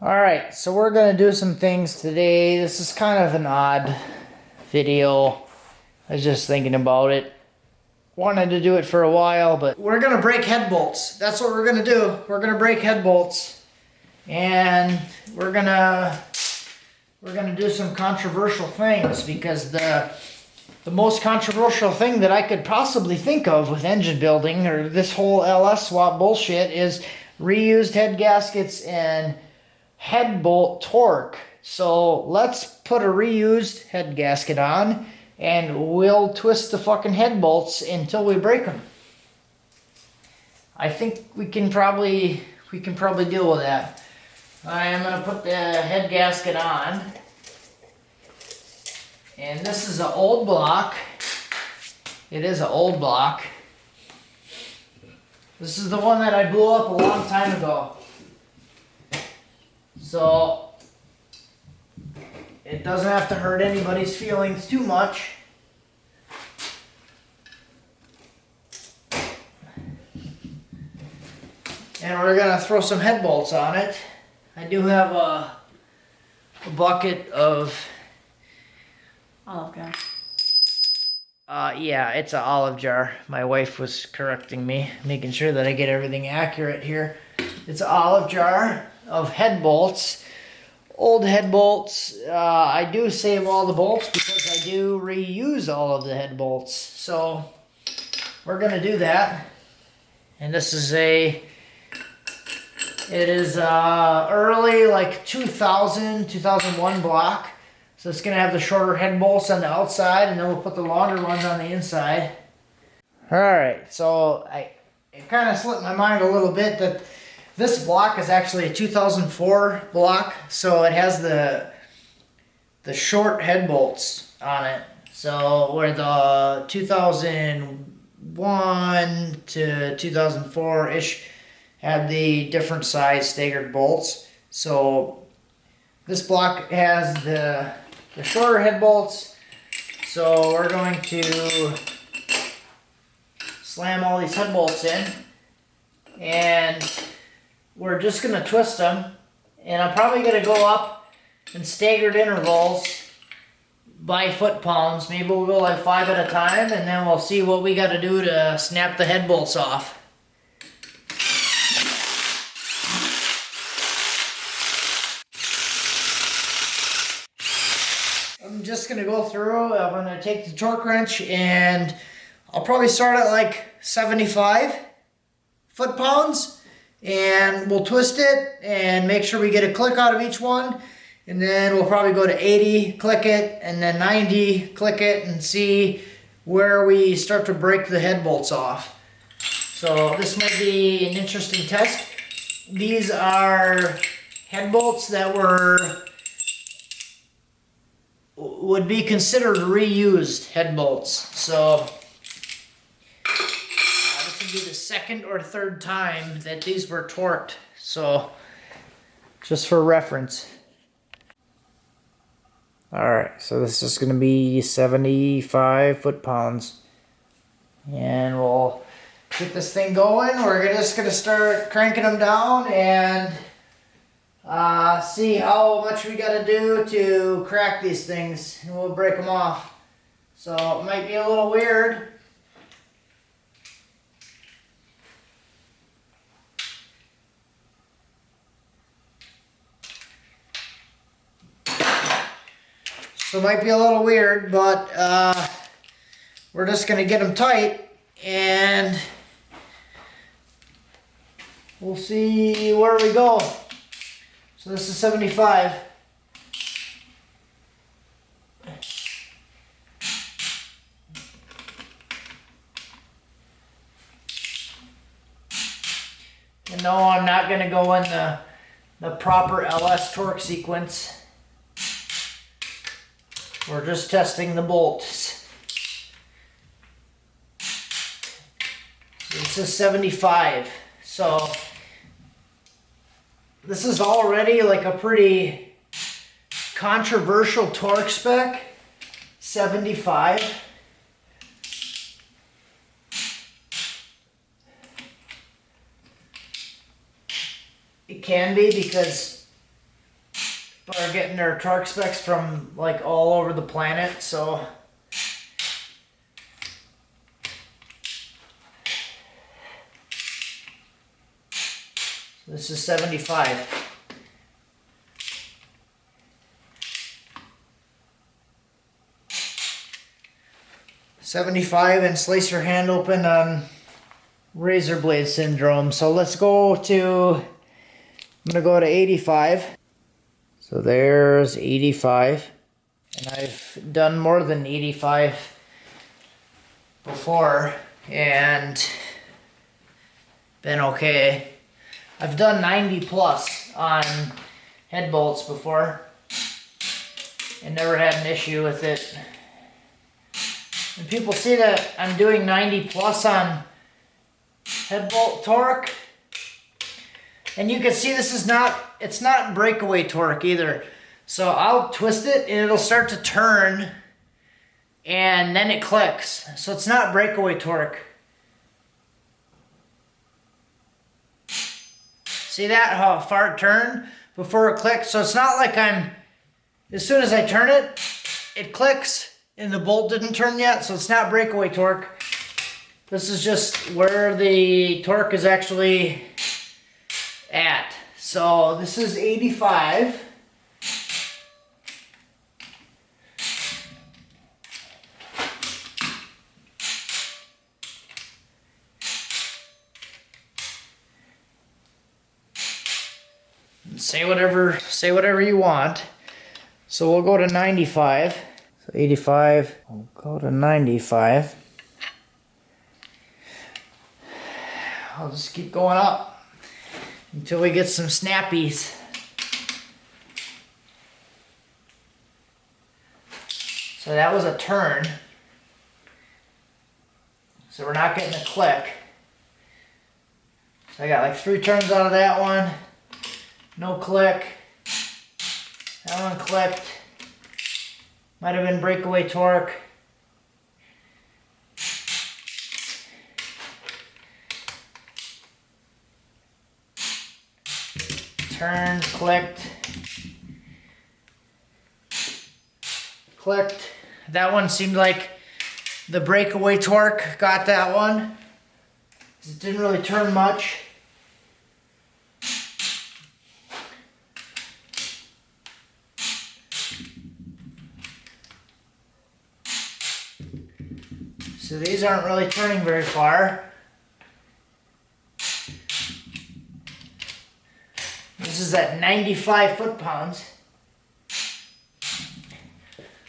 Alright, so we're going to do some things today. This is kind of an odd video. I was just thinking about it. Wanted to do it for a while, but we're going to break head bolts. That's what we're going to do. We're going to break head bolts. And we're going to do some controversial things because the most controversial thing that I could possibly think of with engine building or this whole LS swap bullshit is reused head gaskets and head bolt torque. So let's put a reused head gasket on and we'll twist the fucking head bolts until we break them. I think we can probably deal with that. I am going to put the head gasket on. And this is an old block. It is an old block. This is the one that I blew up a long time ago. So it doesn't have to hurt anybody's feelings too much. And we're going to throw some head bolts on it. I do have a bucket of olive jar. Yeah, it's an olive jar. My wife was correcting me, making sure that I get everything accurate here. It's an olive jar of head bolts, old head bolts. I do save all the bolts because I do reuse all of the head bolts. So we're gonna do that. And this is it is early like 2001 block. So it's gonna have the shorter head bolts on the outside and then we'll put the longer ones on the inside. All right, so it kind of slipped my mind a little bit that this block is actually a 2004 block, so it has the short head bolts on it. So where the 2001 to 2004-ish had the different size staggered bolts. So this block has the shorter head bolts. So we're going to slam all these head bolts in and we're just going to twist them, and I'm probably going to go up in staggered intervals by foot-pounds. Maybe we'll go like 5 at a time, and then we'll see what we got to do to snap the head bolts off. I'm just going to go through, I'm going to take the torque wrench, and I'll probably start at like 75 foot-pounds. And we'll twist it and make sure we get a click out of each one. And then we'll probably go to 80, click it, and then 90, click it, and see where we start to break the head bolts off. So this might be an interesting test. These are head bolts that would be considered reused head bolts. So be the second or third time that these were torqued, so just for reference. Alright, so this is going to be 75 foot-pounds, and we'll get this thing going. We're just going to start cranking them down and see how much we got to do to crack these things, and we'll break them off. So it might be a little weird. So it might be a little weird, but we're just going to get them tight and we'll see where we go. So this is 75. And no, I'm not going to go in the proper LS torque sequence. We're just testing the bolts. This is 75. So this is already like a pretty controversial torque spec. 75. It can be because are getting their torque specs from like all over the planet, so this is 75. And slice your hand open on razor blade syndrome. So let's go to, I'm gonna go to 85. So there's 85. And I've done more than 85 before and been okay. I've done 90 plus on head bolts before and never had an issue with it. When people see that I'm doing 90 plus on head bolt torque, and you can see this is it's not breakaway torque either. So I'll twist it and it'll start to turn and then it clicks. So it's not breakaway torque. See that, how far it turned before it clicked? So it's not like as soon as I turn it, it clicks and the bolt didn't turn yet, so it's not breakaway torque. This is just where the torque is actually at. So this is 85. Say whatever you want. So we'll go to 95. So 85, we'll go to 95. I'll just keep going up until we get some snappies. So that was a turn. So we're not getting a click. So I got like 3 turns out of that one. No click. That one clicked. Might have been breakaway torque. Turned, clicked. Clicked. That one seemed like the breakaway torque got that one. It didn't really turn much. So these aren't really turning very far. This is at 95 foot-pounds.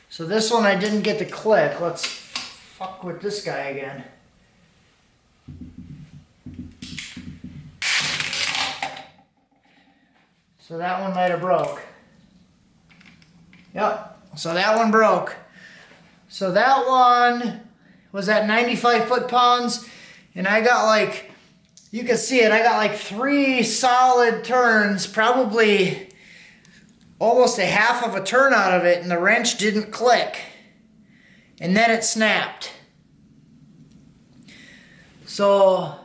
So this one I didn't get to click. Let's fuck with this guy again. So that one might have broke. Yep, so that one broke. So that one was at 95 foot-pounds, and I got like, you can see it, I got like 3 solid turns, probably almost a half of a turn out of it, and the wrench didn't click. And then it snapped. So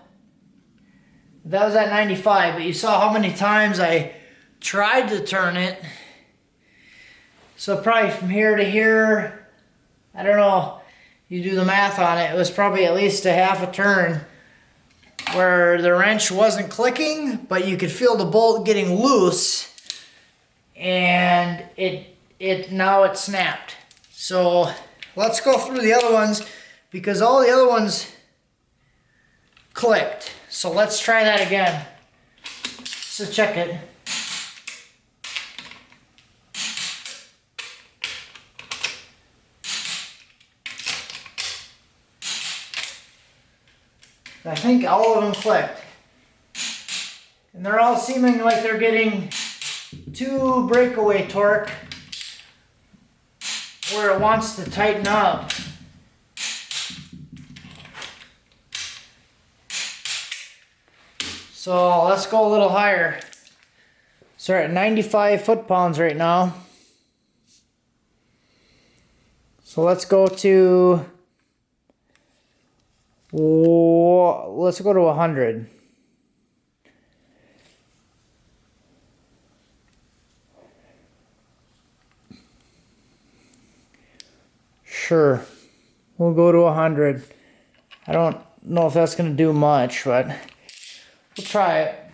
that was at 95, but you saw how many times I tried to turn it. So probably from here to here, I don't know, you do the math on it, it was probably at least a half a turn where the wrench wasn't clicking, but you could feel the bolt getting loose, and now it snapped. So let's go through the other ones, because all the other ones clicked. So let's try that again. So check it. I think all of them clicked. And they're all seeming like they're getting 2 breakaway torque where it wants to tighten up. So let's go a little higher. So we're at 95 foot-pounds right now. So let's go to, let's go to 100. Sure. We'll go to 100. I don't know if that's going to do much, but we'll try it.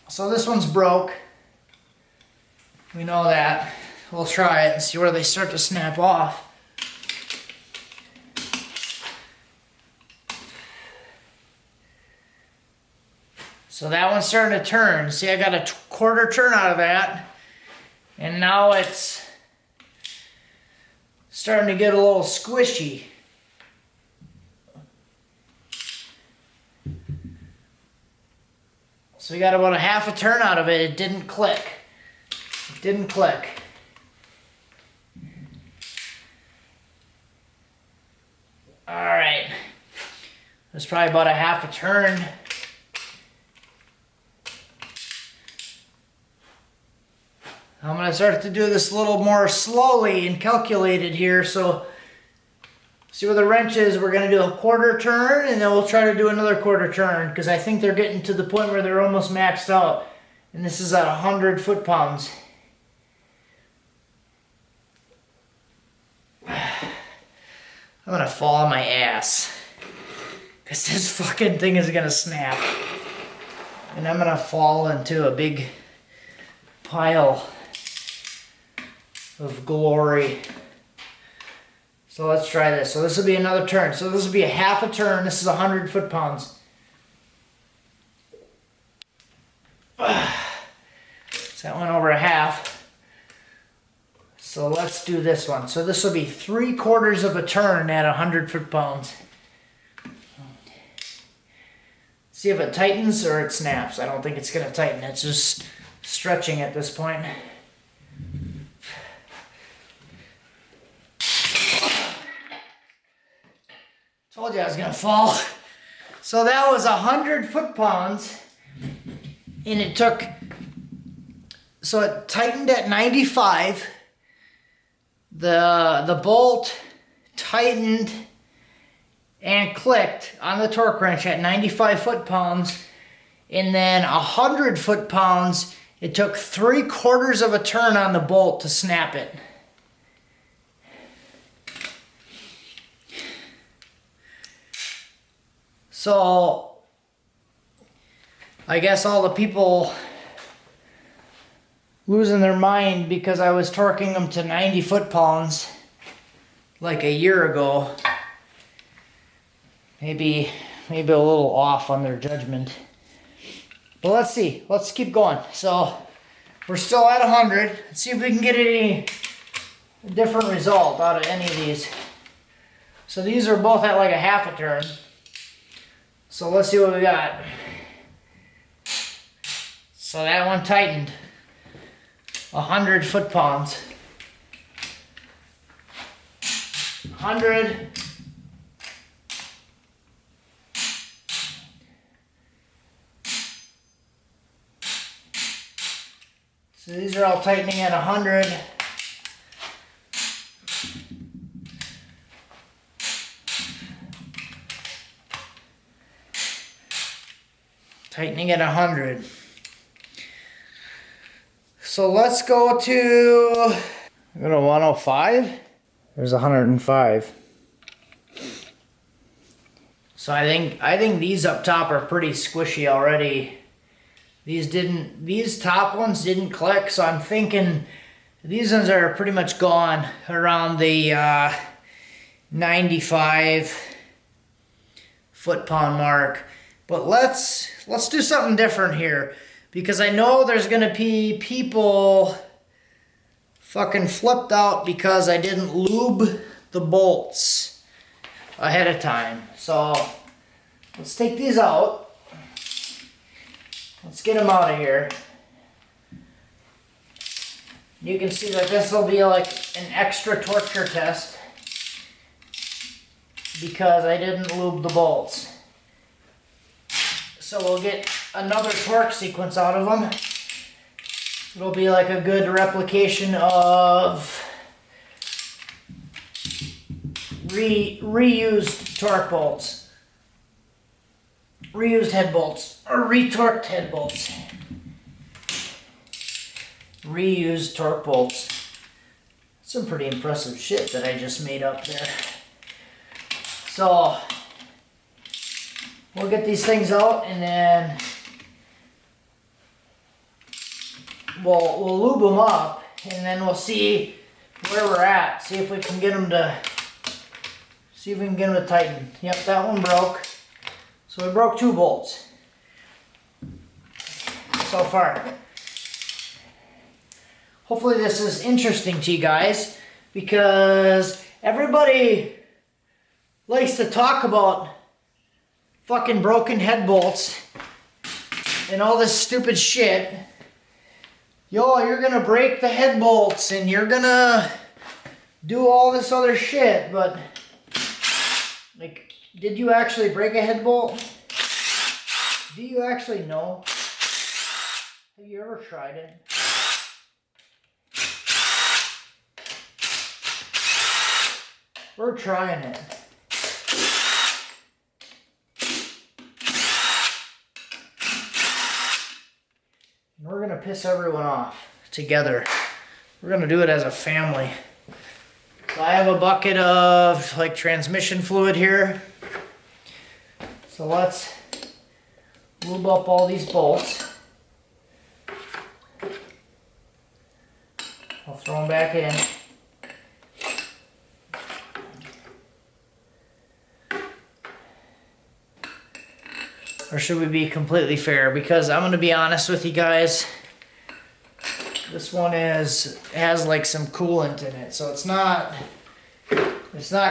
So this one's broke. We know that. We'll try it and see where they start to snap off. So that one's starting to turn. See, I got a quarter turn out of that. And now it's starting to get a little squishy. So we got about a half a turn out of it. It didn't click. It didn't click. Alright. That's probably about a half a turn. I'm going to start to do this a little more slowly and calculated here. So, see where the wrench is. We're going to do a quarter turn and then we'll try to do another quarter turn because I think they're getting to the point where they're almost maxed out. And this is at 100 foot-pounds. I'm going to fall on my ass because this fucking thing is going to snap. And I'm going to fall into a big pile of glory. So let's try this. So this will be another turn. So this will be a half a turn. This is 100 foot-pounds. So that went over a half. So let's do this one. So this will be 3/4 of a turn at 100 foot-pounds. See if it tightens or it snaps. I don't think it's going to tighten. It's just stretching at this point. Told you I was gonna fall. So that was 100 foot-pounds, and it took. So it tightened at 95. The bolt tightened and clicked on the torque wrench at 95 foot-pounds, and then 100 foot-pounds. It took 3/4 of a turn on the bolt to snap it. So, I guess all the people losing their mind because I was torquing them to 90 foot-pounds like a year ago. Maybe a little off on their judgment. But let's see. Let's keep going. So, we're still at 100. Let's see if we can get any different result out of any of these. So these are both at like a half a turn. So let's see what we got. So that one tightened. 100 foot-pounds. 100. So these are all tightening at 100. Tightening at 100. So let's go to 105. There's 105. So I think these up top are pretty squishy already. These top ones didn't click, so I'm thinking these ones are pretty much gone around the 95 foot-pound mark. But let's do something different here, because I know there's gonna be people fucking flipped out because I didn't lube the bolts ahead of time. So let's take these out. Let's get them out of here. You can see that this will be like an extra torture test because I didn't lube the bolts. So we'll get another torque sequence out of them. It'll be like a good replication of reused torque bolts. Reused head bolts, or retorqued head bolts. Reused torque bolts. Some pretty impressive shit that I just made up there. So we'll get these things out and then we'll lube them up and then we'll see where we're at. See if we can get them to tighten. Yep, that one broke. So we broke 2 bolts so far. Hopefully this is interesting to you guys because everybody likes to talk about fucking broken head bolts and all this stupid shit. Yo, you're gonna break the head bolts and you're gonna do all this other shit, but like, did you actually break a head bolt? Do you actually know? Have you ever tried it? We're trying it. And we're gonna piss everyone off together. We're gonna do it as a family. So I have a bucket of like transmission fluid here. So let's lube up all these bolts. I'll throw them back in. Or should we be completely fair? Because I'm gonna be honest with you guys. This one has like some coolant in it, so it's not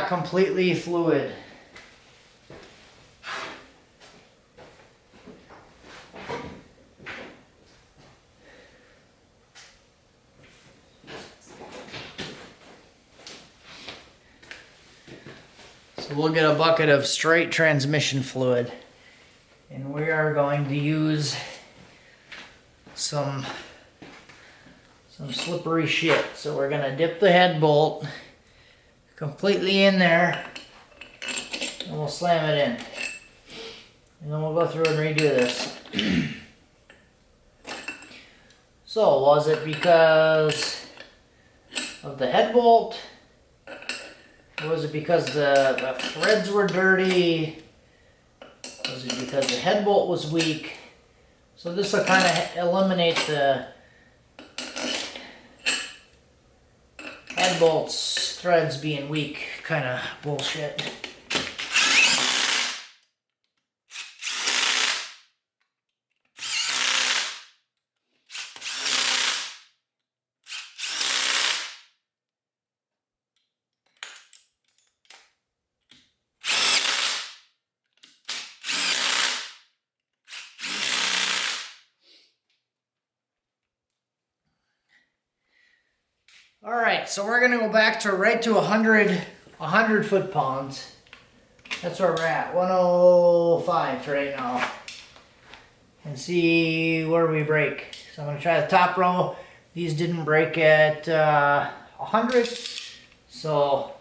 completely fluid. So we'll get a bucket of straight transmission fluid. And we are going to use some slippery shit. So we're going to dip the head bolt completely in there and we'll slam it in. And then we'll go through and redo this. So was it because of the head bolt? Or was it because the threads were dirty? Was it because the head bolt was weak? So this will kind of eliminate the head bolt's threads being weak kind of bullshit. Alright, so we're going to go back to right to 100 foot-pounds. That's where we're at, 105 for right now. And see where we break. So I'm going to try the top row. These didn't break at 100. So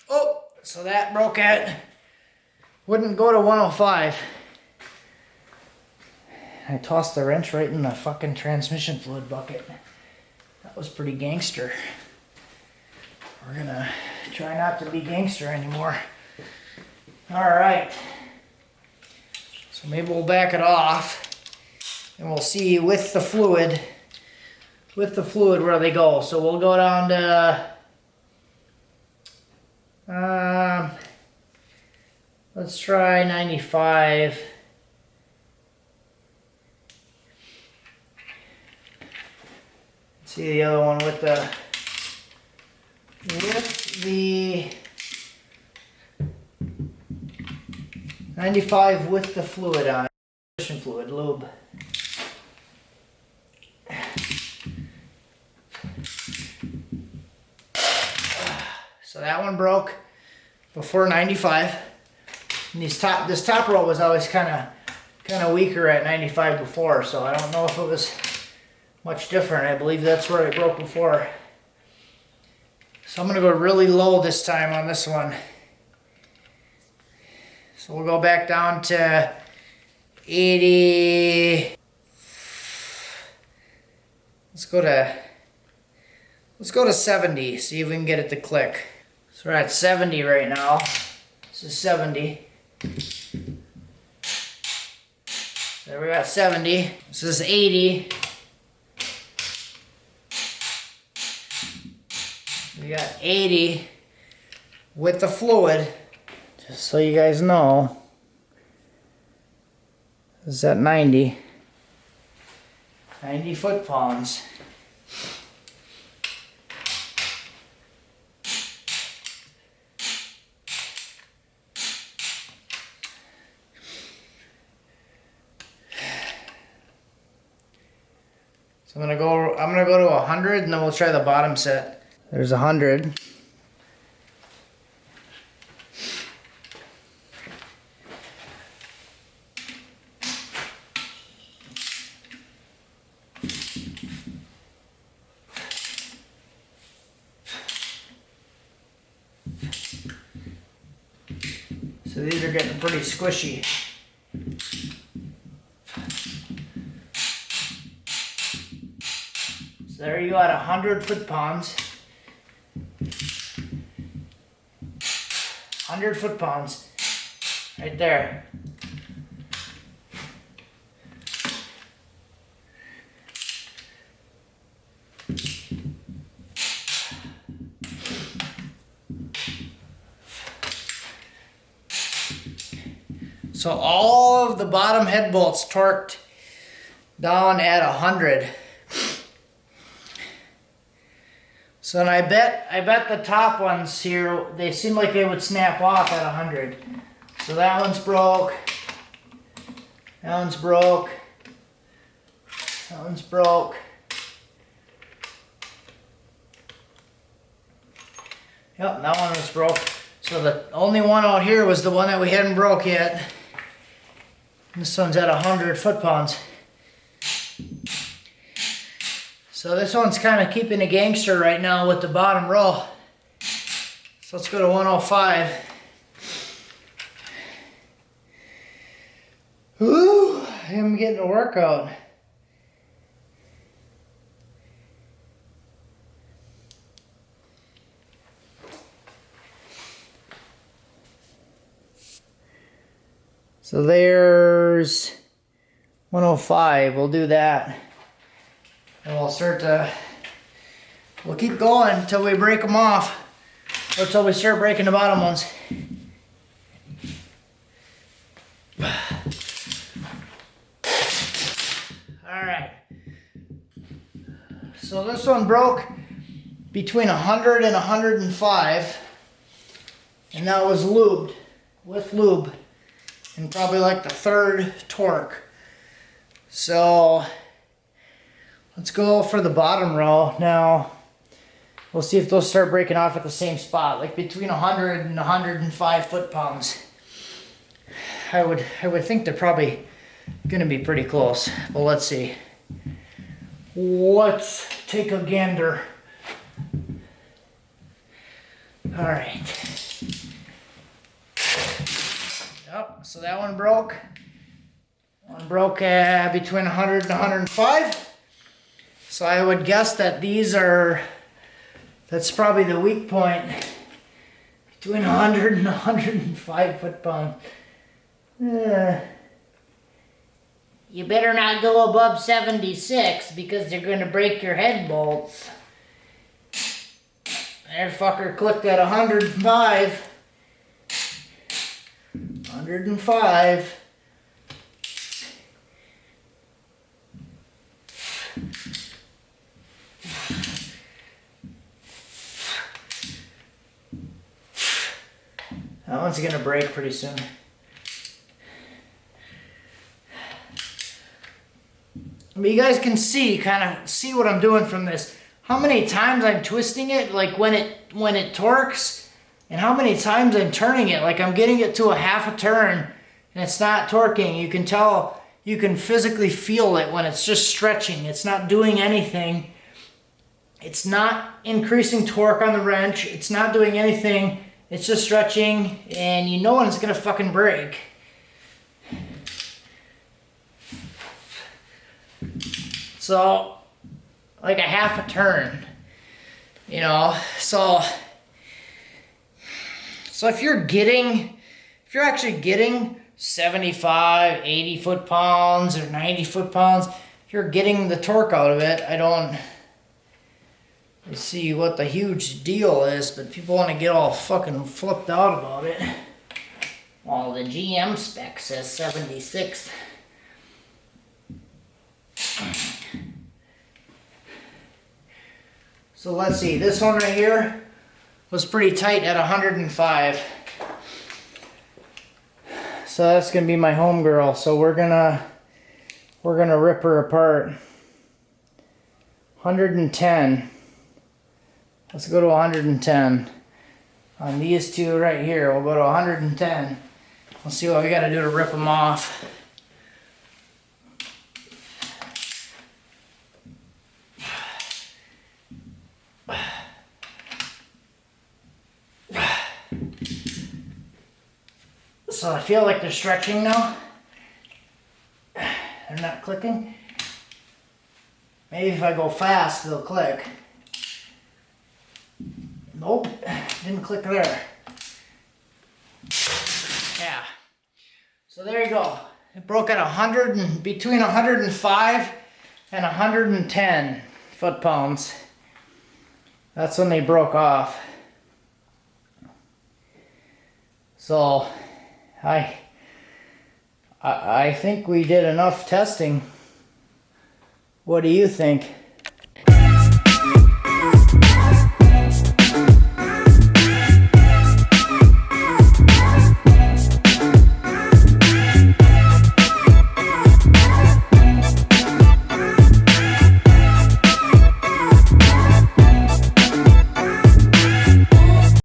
oh, so that broke at, wouldn't go to 105. I tossed the wrench right in the fucking transmission fluid bucket. That was pretty gangster. We're gonna try not to be gangster anymore. Alright. So maybe we'll back it off and we'll see with the fluid where they go. So we'll go down to let's try 95. See the other one with the 95 with the fluid on it. Fluid lube. So that one broke before 95. And this top row was always kind of weaker at 95 before, so I don't know if it was much different. I believe that's where it broke before. So I'm going to go really low this time on this one. So we'll go back down to 80. Let's go to 70, see if we can get it to click. So we're at 70 right now. This is 70. There we're at 70. This is 80. We got 80 with the fluid. Just so you guys know, this is at 90. 90 foot-pounds. So I'm gonna go to 100 and then we'll try the bottom set. There's 100. So these are getting pretty squishy. So there you got 100 foot-pounds. 100 foot-pounds. Right there. So all of the bottom head bolts torqued down at 100. So and I bet the top ones here, they seem like they would snap off at 100. So that one's broke. That one's broke. That one's broke. Yep, that one was broke. So the only one out here was the one that we hadn't broke yet. This one's at 100 foot-pounds. So this one's kind of keeping a gangster right now with the bottom row. So let's go to 105. Woo! I'm getting a workout. So there's 105. We'll do that. And we'll keep going until we break them off. Or until we start breaking the bottom ones. Alright. So this one broke between 100 and 105. And that was lubed. With lube. And probably like the third torque. So let's go for the bottom row. Now we'll see if those start breaking off at the same spot, like between 100 and 105 foot-pounds. I would think they're probably gonna be pretty close, but let's see. Let's take a gander. All right. Yep, so that one broke. One broke between 100 and 105. So I would guess that that's probably the weak point. Between 100 and 105 foot-pounds. You better not go above 76 because they're going to break your head bolts. That fucker clicked at 105. 105. That one's gonna break pretty soon. But you guys can kind of see what I'm doing from this. How many times I'm twisting it, like when it torques. And how many times I'm turning it, like I'm getting it to a half a turn and it's not torquing. You can tell, you can physically feel it when it's just stretching. It's not doing anything. It's not increasing torque on the wrench. It's not doing anything. It's just stretching and you know when it's gonna fucking break. So, like a half a turn, you know. So if you're actually getting 75, 80 foot-pounds or 90 foot-pounds, if you're getting the torque out of it, I don't see what the huge deal is, but people want to get all fucking flipped out about it. Well, the GM spec says 76. So let's see, this one right here was pretty tight at 105. So that's gonna be my homegirl. So we're gonna rip her apart. 110. Let's go to 110. On these two right here, we'll go to 110. We'll see what we gotta do to rip them off. So I feel like they're stretching now. They're not clicking. Maybe if I go fast, they'll click. Nope, didn't click there. Yeah. So there you go. It broke at between 105 and 110 foot-pounds. That's when they broke off. So I think we did enough testing. What do you think?